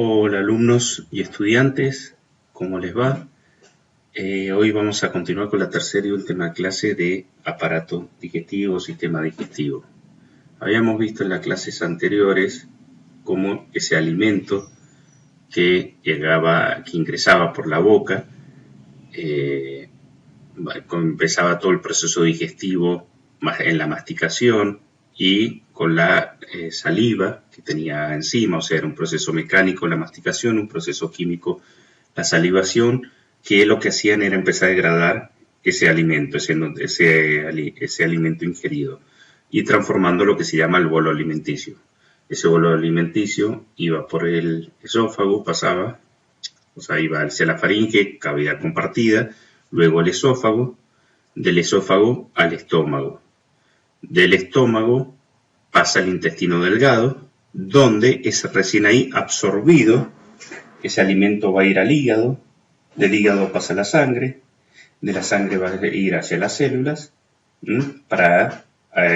Hola alumnos y estudiantes, ¿cómo les va? Hoy vamos a continuar con la tercera y última clase de aparato digestivo, sistema digestivo. Habíamos visto en las clases anteriores cómo ese alimento que ingresaba por la boca, empezaba todo el proceso digestivo en la masticación y con la saliva que tenía encima, o sea, era un proceso mecánico la masticación, un proceso químico la salivación, que lo que hacían era empezar a degradar ese alimento, ese alimento ingerido, y transformando lo que se llama el bolo alimenticio. Ese bolo alimenticio iba por el esófago, pasaba, o sea, iba hacia la faringe, cavidad compartida, luego el esófago, del esófago al estómago. Del estómago pasa al intestino delgado, donde es recién ahí absorbido. Ese alimento va a ir al hígado, del hígado pasa a la sangre, de la sangre va a ir hacia las células para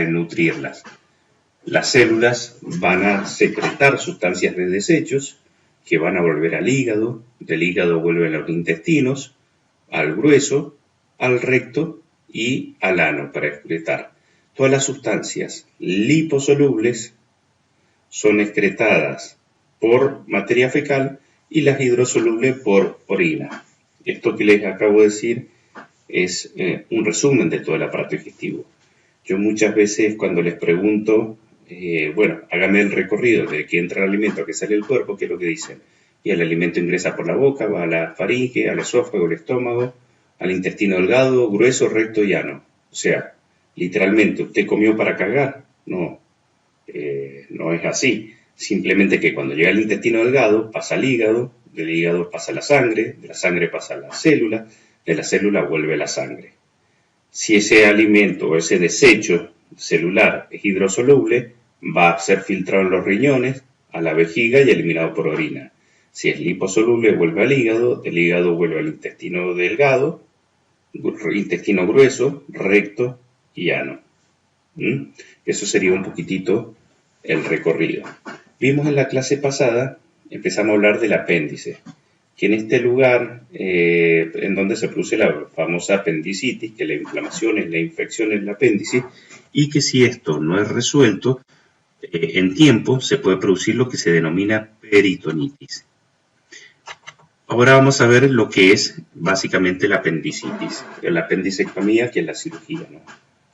nutrirlas. Las células van a secretar sustancias de desechos que van a volver al hígado, del hígado vuelven a los intestinos, al grueso, al recto y al ano para excretar. Todas las sustancias liposolubles son excretadas por materia fecal y las hidrosolubles por orina. Esto que les acabo de decir es un resumen de todo el aparato digestivo. Yo muchas veces cuando les pregunto, hágame el recorrido de que entra el alimento a que sale el cuerpo, ¿qué es lo que dicen? Y el alimento ingresa por la boca, va a la faringe, al esófago, al estómago, al intestino delgado, grueso, recto y ano. O sea, literalmente, ¿usted comió para cagar? No, no es así. Simplemente que cuando llega al intestino delgado, pasa al hígado, del hígado pasa a la sangre, de la sangre pasa a la célula, de la célula vuelve a la sangre. Si ese alimento o ese desecho celular es hidrosoluble, va a ser filtrado en los riñones, a la vejiga y eliminado por orina. Si es liposoluble, vuelve al hígado, del hígado vuelve al intestino delgado, intestino grueso, recto y ano. Eso sería un poquitito el recorrido. Vimos en la clase pasada, empezamos a hablar del apéndice, que en este lugar, en donde se produce la famosa apendicitis, que la inflamación es la infección en el apéndice, y que si esto no es resuelto en tiempo, se puede producir lo que se denomina peritonitis. Ahora vamos a ver lo que es básicamente la apendicitis, la apendicectomía, que es la cirugía, ¿no?,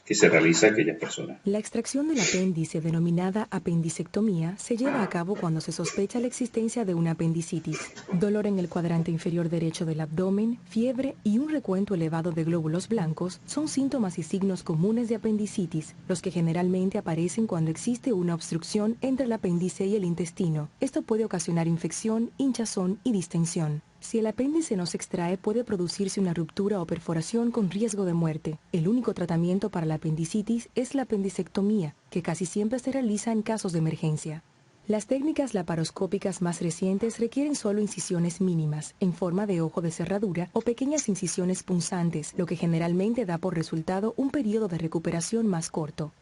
que se realiza a aquellas personas. La extracción del apéndice, denominada apendicectomía, se lleva a cabo cuando se sospecha la existencia de una apendicitis. Dolor en el cuadrante inferior derecho del abdomen, fiebre y un recuento elevado de glóbulos blancos son síntomas y signos comunes de apendicitis, los que generalmente aparecen cuando existe una obstrucción entre el apéndice y el intestino. Esto puede ocasionar infección, hinchazón y distensión. Si el apéndice no se extrae, puede producirse una ruptura o perforación con riesgo de muerte. El único tratamiento para la apendicitis es la apendicectomía, que casi siempre se realiza en casos de emergencia. Las técnicas laparoscópicas más recientes requieren solo incisiones mínimas, en forma de ojo de cerradura o pequeñas incisiones punzantes, lo que generalmente da por resultado un periodo de recuperación más corto.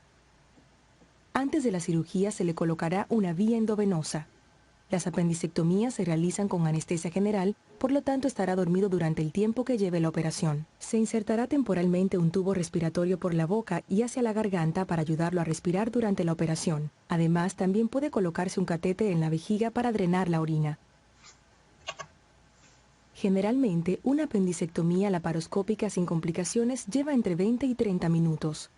Antes de la cirugía se le colocará una vía endovenosa. Las apendicectomías se realizan con anestesia general, por lo tanto estará dormido durante el tiempo que lleve la operación. Se insertará temporalmente un tubo respiratorio por la boca y hacia la garganta para ayudarlo a respirar durante la operación. Además, también puede colocarse un catéter en la vejiga para drenar la orina. Generalmente, una apendicectomía laparoscópica sin complicaciones lleva entre 20 y 30 minutos.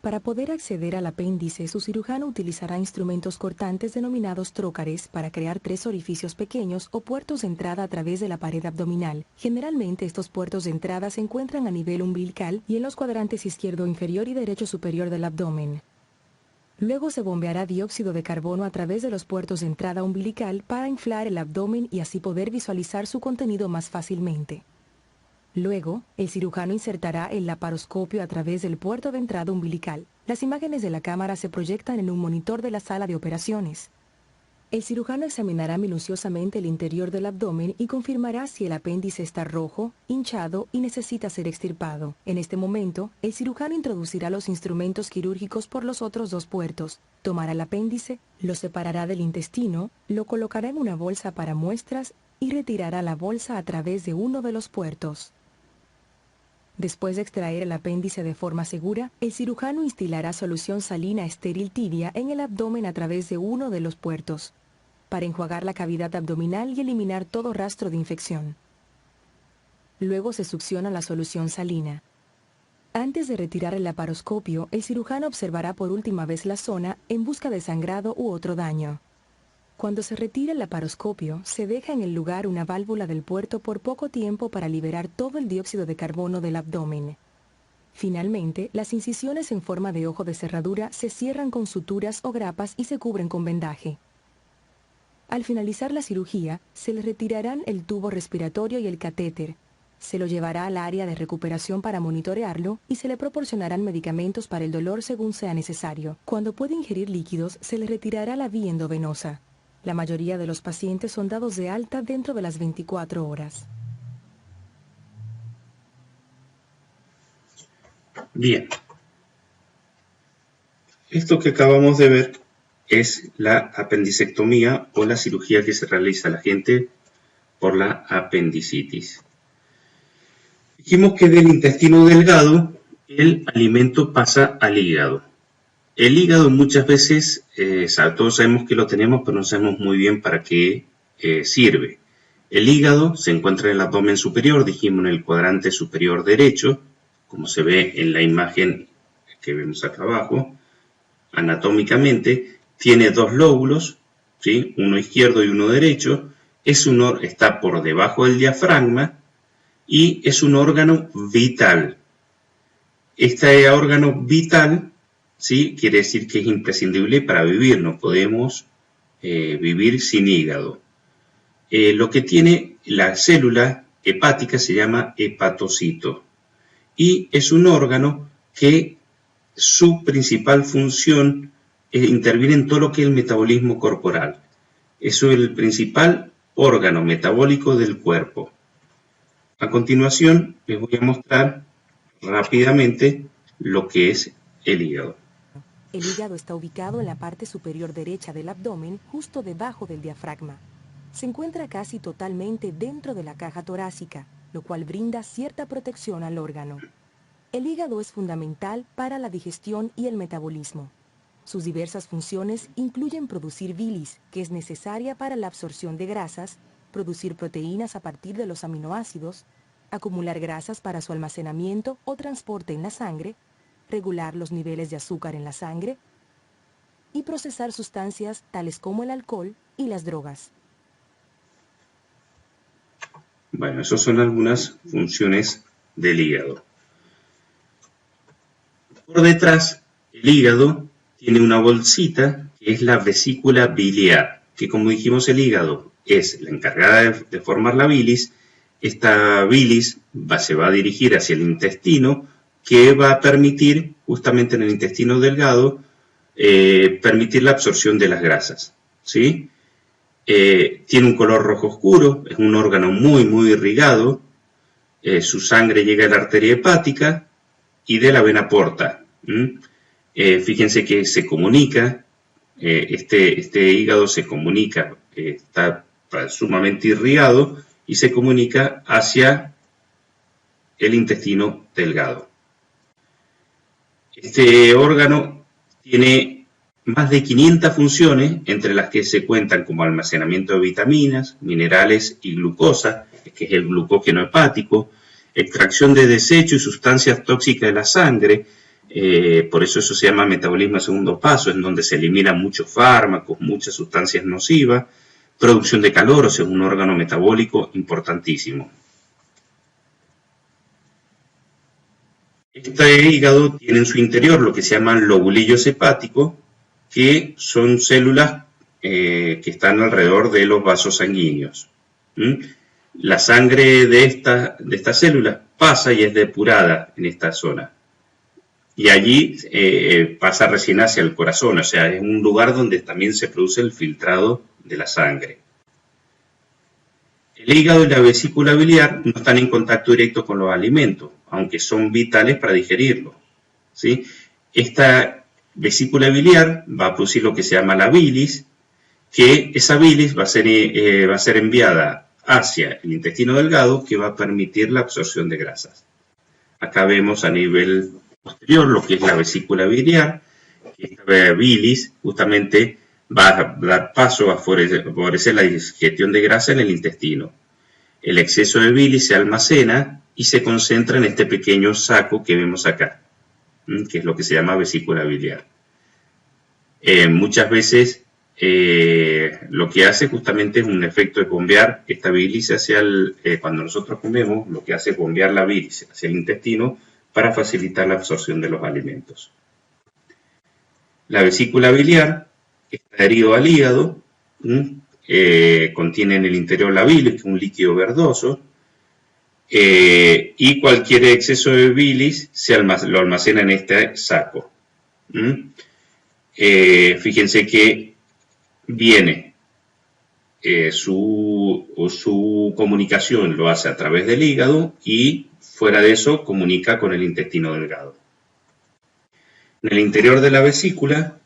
Para poder acceder al apéndice, su cirujano utilizará instrumentos cortantes denominados trócares para crear 3 orificios pequeños o puertos de entrada a través de la pared abdominal. Generalmente estos puertos de entrada se encuentran a nivel umbilical y en los cuadrantes izquierdo inferior y derecho superior del abdomen. Luego se bombeará dióxido de carbono a través de los puertos de entrada umbilical para inflar el abdomen y así poder visualizar su contenido más fácilmente. Luego, el cirujano insertará el laparoscopio a través del puerto de entrada umbilical. Las imágenes de la cámara se proyectan en un monitor de la sala de operaciones. El cirujano examinará minuciosamente el interior del abdomen y confirmará si el apéndice está rojo, hinchado y necesita ser extirpado. En este momento, el cirujano introducirá los instrumentos quirúrgicos por los otros 2 puertos, tomará el apéndice, lo separará del intestino, lo colocará en una bolsa para muestras y retirará la bolsa a través de uno de los puertos. Después de extraer el apéndice de forma segura, el cirujano instilará solución salina estéril tibia en el abdomen a través de uno de los puertos, para enjuagar la cavidad abdominal y eliminar todo rastro de infección. Luego se succiona la solución salina. Antes de retirar el laparoscopio, el cirujano observará por última vez la zona en busca de sangrado u otro daño. Cuando se retira el laparoscopio, se deja en el lugar una válvula del puerto por poco tiempo para liberar todo el dióxido de carbono del abdomen. Finalmente, las incisiones en forma de ojo de cerradura se cierran con suturas o grapas y se cubren con vendaje. Al finalizar la cirugía, se le retirarán el tubo respiratorio y el catéter. Se lo llevará al área de recuperación para monitorearlo y se le proporcionarán medicamentos para el dolor según sea necesario. Cuando puede ingerir líquidos, se le retirará la vía endovenosa. La mayoría de los pacientes son dados de alta dentro de las 24 horas. Bien. Esto que acabamos de ver es la apendicectomía o la cirugía que se realiza a la gente por la apendicitis. Dijimos que del intestino delgado el alimento pasa al hígado. El hígado muchas veces, todos sabemos que lo tenemos, pero no sabemos muy bien para qué sirve. El hígado se encuentra en el abdomen superior, dijimos en el cuadrante superior derecho, como se ve en la imagen que vemos acá abajo. Anatómicamente tiene 2 lóbulos, ¿sí? Uno izquierdo y uno derecho. Está por debajo del diafragma y es un órgano vital. Este órgano vital, ¿sí?, quiere decir que es imprescindible para vivir. No podemos vivir sin hígado. Lo que tiene la célula hepática se llama hepatocito y es un órgano que su principal función interviene en todo lo que es el metabolismo corporal. Eso es el principal órgano metabólico del cuerpo. A continuación les voy a mostrar rápidamente lo que es el hígado. El hígado está ubicado en la parte superior derecha del abdomen, justo debajo del diafragma. Se encuentra casi totalmente dentro de la caja torácica, lo cual brinda cierta protección al órgano. El hígado es fundamental para la digestión y el metabolismo. Sus diversas funciones incluyen producir bilis, que es necesaria para la absorción de grasas, producir proteínas a partir de los aminoácidos, acumular grasas para su almacenamiento o transporte en la sangre, regular los niveles de azúcar en la sangre y procesar sustancias tales como el alcohol y las drogas. Bueno, esas son algunas funciones del hígado. Por detrás, el hígado tiene una bolsita que es la vesícula biliar, que como dijimos el hígado es la encargada de formar la bilis. Esta bilis se va a dirigir hacia el intestino, que va a permitir, justamente en el intestino delgado, permitir la absorción de las grasas, ¿sí? Tiene un color rojo oscuro, es un órgano muy, muy irrigado. Su sangre llega a la arteria hepática y de la vena porta. Fíjense que se comunica, este hígado se comunica, está sumamente irrigado y se comunica hacia el intestino delgado. Este órgano tiene más de 500 funciones, entre las que se cuentan como almacenamiento de vitaminas, minerales y glucosa, que es el glucógeno hepático, extracción de desechos y sustancias tóxicas de la sangre. Por eso se llama metabolismo de segundo paso, en donde se eliminan muchos fármacos, muchas sustancias nocivas, producción de calor, o sea, es un órgano metabólico importantísimo. Este hígado tiene en su interior lo que se llaman lobulillos hepáticos, que son células que están alrededor de los vasos sanguíneos. La sangre de estas células pasa y es depurada en esta zona. Y allí pasa recién hacia el corazón, o sea, es un lugar donde también se produce el filtrado de la sangre. El hígado y la vesícula biliar no están en contacto directo con los alimentos, aunque son vitales para digerirlos, ¿sí? Esta vesícula biliar va a producir lo que se llama la bilis, que esa bilis va a ser enviada hacia el intestino delgado, que va a permitir la absorción de grasas. Acá vemos a nivel posterior lo que es la vesícula biliar, que esta bilis justamente va a dar paso a favorecer la digestión de grasa en el intestino. El exceso de bilis se almacena y se concentra en este pequeño saco que vemos acá, que es lo que se llama vesícula biliar. Muchas veces lo que hace justamente es un efecto de bombear esta bilis hacia cuando nosotros comemos, lo que hace es bombear la bilis hacia el intestino para facilitar la absorción de los alimentos. La vesícula biliar está adherido al hígado, contiene en el interior la bilis, que es un líquido verdoso, y cualquier exceso de bilis lo almacena en este saco. Fíjense que viene su comunicación lo hace a través del hígado y fuera de eso comunica con el intestino delgado. En el interior de la vesícula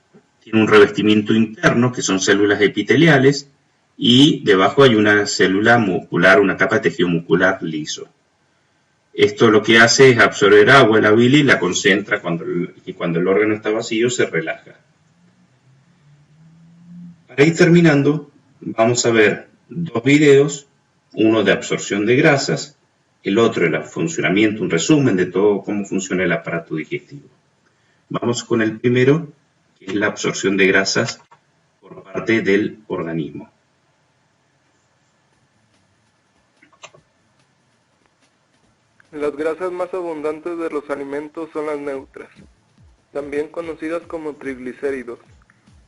tiene un revestimiento interno que son células epiteliales y debajo hay una célula muscular, una capa de tejido muscular liso. Esto lo que hace es absorber agua de la bilis, la concentra y cuando el órgano está vacío se relaja. Para ir terminando, vamos a ver dos videos, uno de absorción de grasas, el otro de funcionamiento, un resumen de todo cómo funciona el aparato digestivo. Vamos con el primero, que es la absorción de grasas por parte del organismo. Las grasas más abundantes de los alimentos son las neutras, también conocidas como triglicéridos,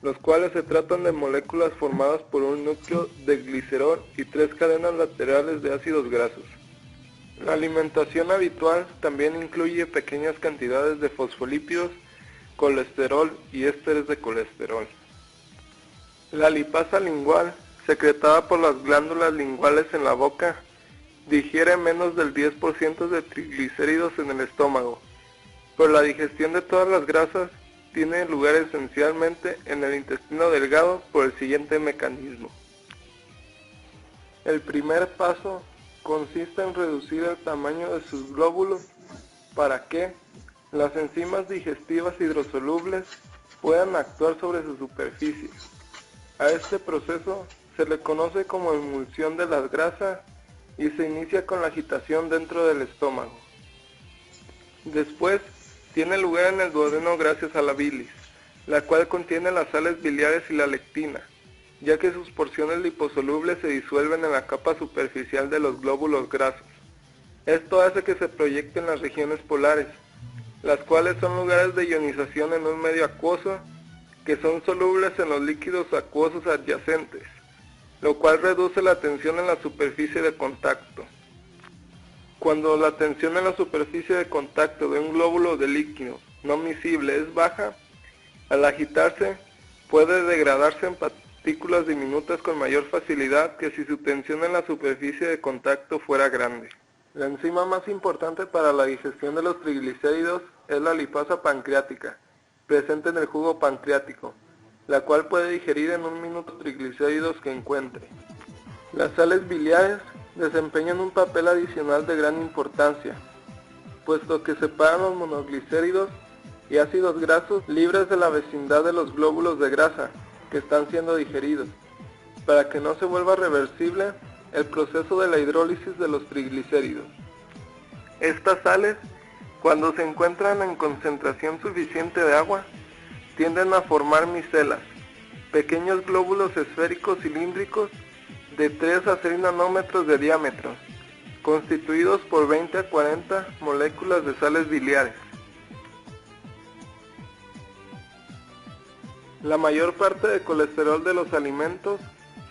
los cuales se tratan de moléculas formadas por un núcleo de glicerol y 3 cadenas laterales de ácidos grasos. La alimentación habitual también incluye pequeñas cantidades de fosfolípidos, colesterol y ésteres de colesterol. La lipasa lingual, secretada por las glándulas linguales en la boca, digiere menos del 10% de triglicéridos en el estómago, pero la digestión de todas las grasas tiene lugar esencialmente en el intestino delgado por el siguiente mecanismo. El primer paso consiste en reducir el tamaño de sus glóbulos para que las enzimas digestivas hidrosolubles puedan actuar sobre su superficie. A este proceso se le conoce como emulsión de las grasas y se inicia con la agitación dentro del estómago. Después, tiene lugar en el duodeno gracias a la bilis, la cual contiene las sales biliares y la lectina, ya que sus porciones liposolubles se disuelven en la capa superficial de los glóbulos grasos. Esto hace que se proyecten las regiones polares, las cuales son lugares de ionización en un medio acuoso, que son solubles en los líquidos acuosos adyacentes, lo cual reduce la tensión en la superficie de contacto. Cuando la tensión en la superficie de contacto de un glóbulo de líquido no miscible es baja, al agitarse puede degradarse en partículas diminutas con mayor facilidad que si su tensión en la superficie de contacto fuera grande. La enzima más importante para la digestión de los triglicéridos es la lipasa pancreática, presente en el jugo pancreático, la cual puede digerir en un minuto triglicéridos que encuentre. Las sales biliares desempeñan un papel adicional de gran importancia, puesto que separan los monoglicéridos y ácidos grasos libres de la vecindad de los glóbulos de grasa que están siendo digeridos, para que no se vuelva reversible el proceso de la hidrólisis de los triglicéridos. Estas sales, cuando se encuentran en concentración suficiente de agua, tienden a formar micelas, pequeños glóbulos esféricos cilíndricos de 3 a 6 nanómetros de diámetro, constituidos por 20 a 40 moléculas de sales biliares. La mayor parte del colesterol de los alimentos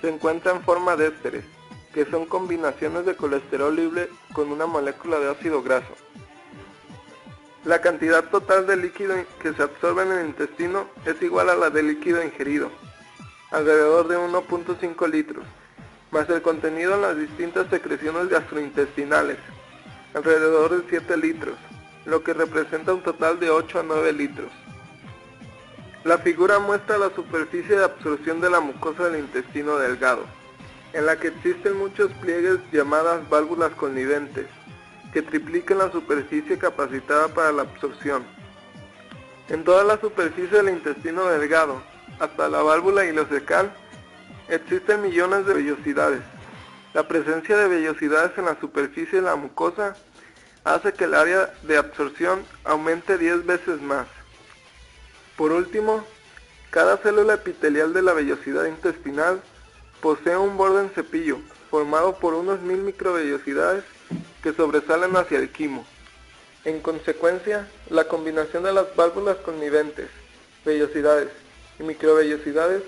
se encuentra en forma de ésteres, que son combinaciones de colesterol libre con una molécula de ácido graso. La cantidad total de líquido que se absorbe en el intestino es igual a la de líquido ingerido. alrededor de 1.5 litros, más el contenido en las distintas secreciones gastrointestinales, alrededor de 7 litros, lo que representa un total de 8 a 9 litros. La figura muestra la superficie de absorción de la mucosa del intestino delgado, en la que existen muchos pliegues llamadas válvulas conniventes, que triplican la superficie capacitada para la absorción. En toda la superficie del intestino delgado, hasta la válvula ileocecal, existen millones de vellosidades. La presencia de vellosidades en la superficie de la mucosa hace que el área de absorción aumente 10 veces más. Por último, cada célula epitelial de la vellosidad intestinal posee un borde en cepillo, formado por unos 1000 microvellosidades que sobresalen hacia el quimo. En consecuencia, la combinación de las válvulas conniventes, vellosidades y microvellosidades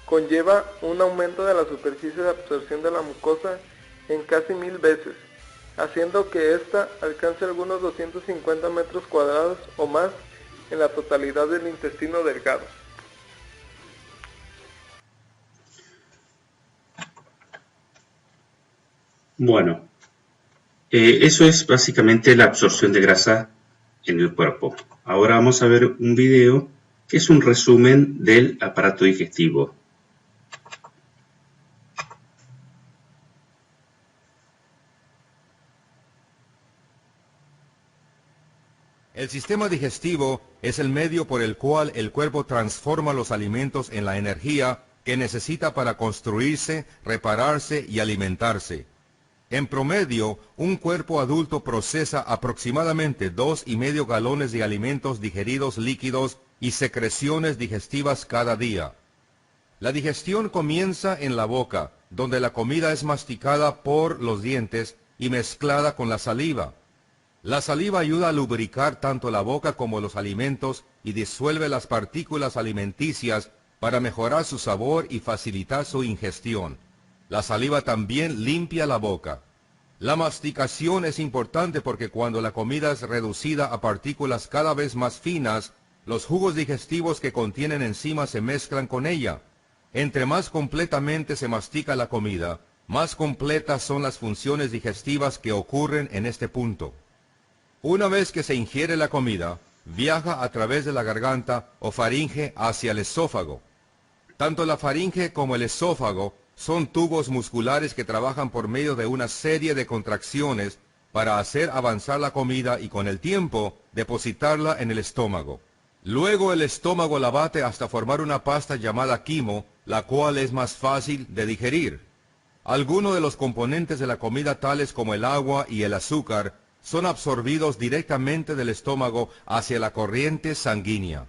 conlleva un aumento de la superficie de absorción de la mucosa en casi 1000 veces, haciendo que ésta alcance algunos 250 metros cuadrados o más en la totalidad del intestino delgado. Bueno, eso es básicamente la absorción de grasa en el cuerpo. Ahora vamos a ver un video que es un resumen del aparato digestivo. El sistema digestivo es el medio por el cual el cuerpo transforma los alimentos en la energía que necesita para construirse, repararse y alimentarse. En promedio, un cuerpo adulto procesa aproximadamente 2,5 galones de alimentos digeridos líquidos y secreciones digestivas cada día. La digestión comienza en la boca, donde la comida es masticada por los dientes y mezclada con la saliva. La saliva ayuda a lubricar tanto la boca como los alimentos y disuelve las partículas alimenticias para mejorar su sabor y facilitar su ingestión. La saliva también limpia la boca. La masticación es importante porque cuando la comida es reducida a partículas cada vez más finas, los jugos digestivos que contienen enzimas se mezclan con ella. Entre más completamente se mastica la comida, más completas son las funciones digestivas que ocurren en este punto. Una vez que se ingiere la comida, viaja a través de la garganta o faringe hacia el esófago. Tanto la faringe como el esófago son tubos musculares que trabajan por medio de una serie de contracciones para hacer avanzar la comida y con el tiempo depositarla en el estómago. Luego el estómago la bate hasta formar una pasta llamada quimo, la cual es más fácil de digerir. Algunos de los componentes de la comida, tales como el agua y el azúcar, son absorbidos directamente del estómago hacia la corriente sanguínea.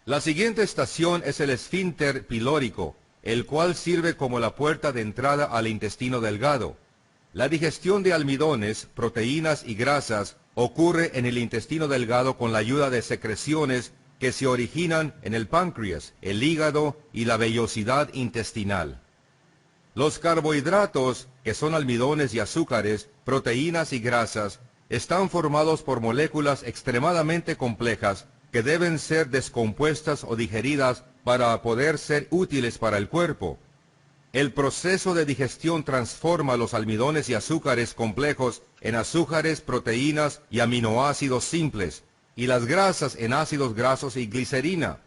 La siguiente estación es el esfínter pilórico, el cual sirve como la puerta de entrada al intestino delgado. La digestión de almidones, proteínas y grasas ocurre en el intestino delgado con la ayuda de secreciones que se originan en el páncreas, el hígado y la vellosidad intestinal. Los carbohidratos, que son almidones y azúcares, proteínas y grasas, están formados por moléculas extremadamente complejas que deben ser descompuestas o digeridas para poder ser útiles para el cuerpo. El proceso de digestión transforma los almidones y azúcares complejos en azúcares, proteínas y aminoácidos simples, y las grasas en ácidos grasos y glicerina.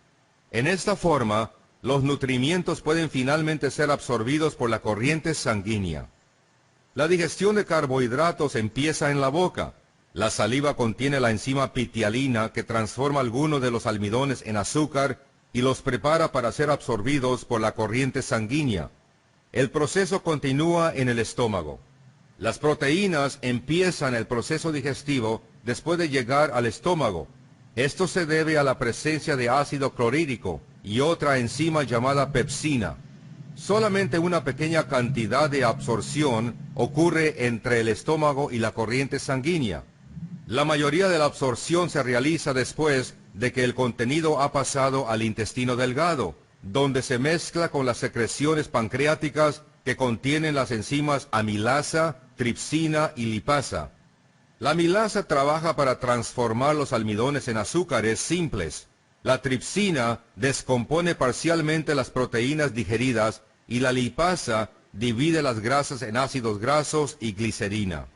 En esta forma, los nutrimientos pueden finalmente ser absorbidos por la corriente sanguínea. La digestión de carbohidratos empieza en la boca. La saliva contiene la enzima pitialina que transforma algunos de los almidones en azúcar y los prepara para ser absorbidos por la corriente sanguínea. El proceso continúa en el estómago. Las proteínas empiezan el proceso digestivo después de llegar al estómago. Esto se debe a la presencia de ácido clorhídrico y otra enzima llamada pepsina. Solamente una pequeña cantidad de absorción ocurre entre el estómago y la corriente sanguínea. La mayoría de la absorción se realiza después de que el contenido ha pasado al intestino delgado, donde se mezcla con las secreciones pancreáticas que contienen las enzimas amilasa, tripsina y lipasa. La amilasa trabaja para transformar los almidones en azúcares simples. La tripsina descompone parcialmente las proteínas digeridas y la lipasa divide las grasas en ácidos grasos y glicerina.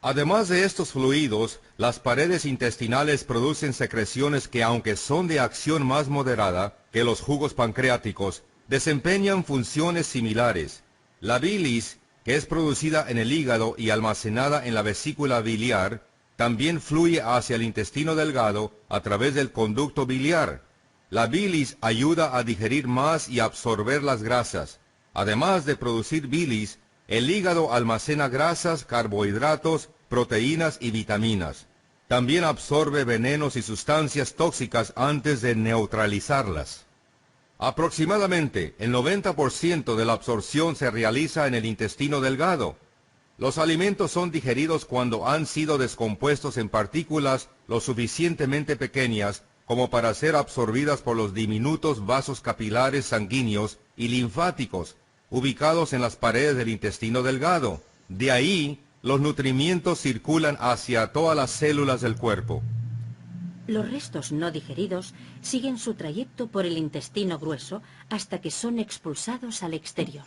Además de estos fluidos, las paredes intestinales producen secreciones que, aunque son de acción más moderada que los jugos pancreáticos, desempeñan funciones similares. La bilis, que es producida en el hígado y almacenada en la vesícula biliar, también fluye hacia el intestino delgado a través del conducto biliar. La bilis ayuda a digerir más y absorber las grasas. Además de producir bilis, el hígado almacena grasas, carbohidratos, proteínas y vitaminas. También absorbe venenos y sustancias tóxicas antes de neutralizarlas. Aproximadamente el 90% de la absorción se realiza en el intestino delgado. Los alimentos son digeridos cuando han sido descompuestos en partículas lo suficientemente pequeñas como para ser absorbidas por los diminutos vasos capilares sanguíneos y linfáticos ubicados en las paredes del intestino delgado. De ahí, los nutrimientos circulan hacia todas las células del cuerpo. Los restos no digeridos siguen su trayecto por el intestino grueso hasta que son expulsados al exterior.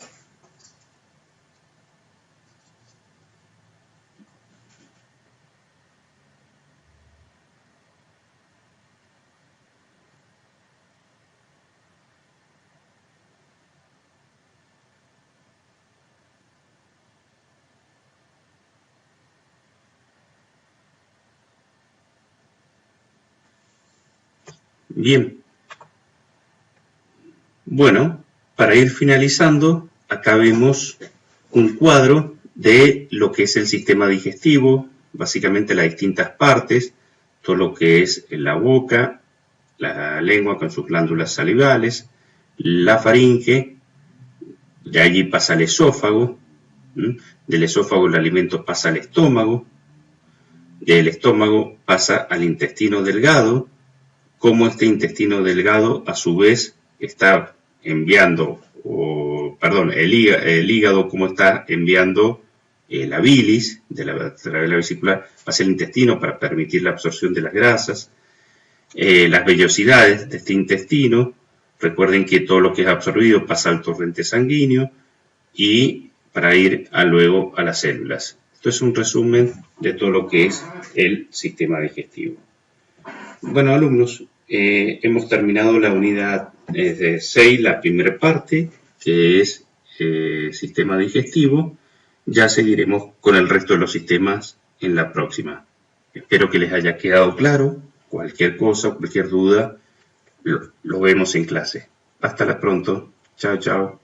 Bien. Bueno, para ir finalizando, acá vemos un cuadro de lo que es el sistema digestivo, básicamente las distintas partes, todo lo que es la boca, la lengua con sus glándulas salivales, la faringe, de allí pasa al esófago, del esófago el alimento pasa al estómago, del estómago pasa al intestino delgado, cómo este intestino delgado a su vez está enviando, el hígado cómo está enviando la bilis de la través vesicular hacia el intestino para permitir la absorción de las grasas, las vellosidades de este intestino. Recuerden que todo lo que es absorbido pasa al torrente sanguíneo y para ir luego a las células. Esto es un resumen de todo lo que es el sistema digestivo. Bueno, alumnos, hemos terminado la unidad 6, la primera parte, que es sistema digestivo. Ya seguiremos con el resto de los sistemas en la próxima. Espero que les haya quedado claro. Cualquier cosa, cualquier duda, lo vemos en clase. Hasta la pronto. Chao, chao.